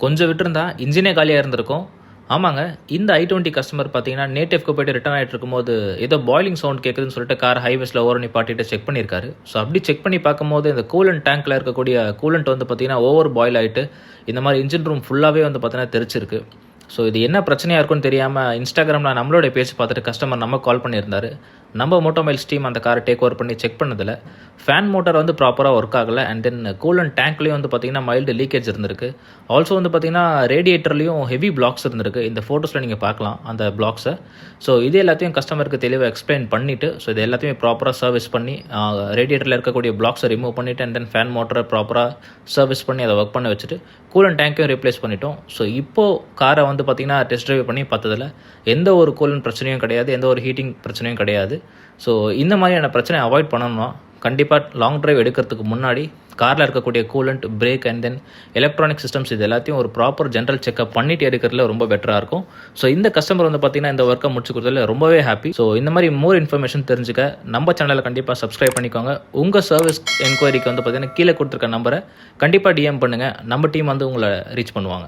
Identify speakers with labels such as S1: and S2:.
S1: கொஞ்சம் விட்டிருந்தா இன்ஜினே காலியாக இருந்திருக்கும். ஆமாங்க. இந்த i20 கஸ்டமர் பார்த்தீங்கன்னா, நேட்டிவ்க்கு போயிட்டு ரிட்டர்ன் ஆயிட்டு இருக்கும்போது, ஏதோ பாய்லிங் சவுண்ட் கேட்குதுன்னு சொல்லிட்டு கார் ஹைவேஸ்ல ஓரம் நிப்பாட்டிட்டு செக் பண்ணியிருக்காரு. ஸோ அப்படி செக் பண்ணி பார்க்கும்போது, இந்த கூலண்ட் டேங்க்ல இருக்கக்கூடிய கூலண்ட் வந்து பார்த்தீங்கன்னா, ஓவர் பாயில் ஆயிட்டு, இந்த மாதிரி இன்ஜின் ரூம் ஃபுல்லாவே வந்து பார்த்தீங்கன்னா தெரிச்சிருக்கு. ஸோ இது என்ன பிரச்சனையாக இருக்குன்னு தெரியாமல் இன்ஸ்டாகிராமில் நம்மளோட பேஜ் பார்த்துட்டு கஸ்டமர் நம்ம கால் பண்ணியிருந்தாரு. நம்ம மோட்டோமைல்ஸ் டீம் அந்த காரை டேக் ஓவர் பண்ணி செக் பண்ணதில் ஃபேன் மோட்டார் வந்து ப்ராப்பராக ஒர்க் ஆகலை. அண்ட் தென் கூலண்ட் டேங்க்லேயும் வந்து பார்த்திங்கன்னா மைல்டு லீக்கேஜ் இருந்திருக்கு. ஆல்சோ வந்து பார்த்திங்கன்னா ரேடியேட்டர்லேயும் ஹெவி பிளாக்ஸ் இருந்திருக்கு. இந்த ஃபோட்டோஸில் நீங்கள் பார்க்கலாம் அந்த பிளாக்ஸை. ஸோ இது எல்லாத்தையும் கஸ்டமருக்கு தெளிவாக எக்ஸ்பிளைன் பண்ணிவிட்டு, ஸோ இது எல்லாத்தையுமே ப்ராப்பராக சர்வீஸ் பண்ணி ரேடியேட்டரில் இருக்கக்கூடிய பிளாக்ஸை ரிமூவ் பண்ணிவிட்டு அண்ட் தென் ஃபேன் மோட்டரை ப்ராப்பராக சர்வீஸ் பண்ணி அதை ஒர்க் பண்ண வச்சுட்டு கூலண்ட் டேங்க்கையும் ரீப்ளேஸ் பண்ணிட்டோம். ஸோ இப்போது காரை வந்து பார்த்திங்கன்னா டெஸ்ட் ட்ரைவ் பண்ணி பார்த்ததில் எந்த ஒரு கூலண்ட் பிரச்சனையும் கிடையாது, எந்த ஒரு ஹீட்டிங் பிரச்சனையும் கிடையாது. ஸோ இந்த மாதிரியான பிரச்சனை அவாய்ட் பண்ணணும்னா கண்டிப்பாக லாங் ட்ரைவ் எடுக்கிறதுக்கு முன்னாடி காரில் இருக்கக்கூடிய coolant, break and then electronic systems இது எல்லாத்தையும் ஒரு ப்ராப்பர் ஜென்ரல் செக்அப் பண்ணிட்டு எடுக்கிறதுல ரொம்ப பெட்டராக இருக்கும். ஸோ இந்த கஸ்டமர் வந்து பார்த்தீங்கன்னா இந்த ஒர்க்கை முடிச்சு கொடுத்ததுல ரொம்பவே ஹாப்பி. ஸோ இந்த மாதிரி மோர் இன்ஃபர்மேஷன் தெரிஞ்சுக்க நம்ம சேனலை கண்டிப்பாக சப்ஸ்கிரைப் பண்ணிக்கோங்க. உங்கள் சர்வீஸ் என்கொயரிக்கு வந்து பார்த்தீங்கன்னா கீழே கொடுத்துருக்க நம்பரை கண்டிப்பாக டிஎம் பண்ணுங்கள். நம்ம டீம் வந்து உங்களை ரீச் பண்ணுவாங்க.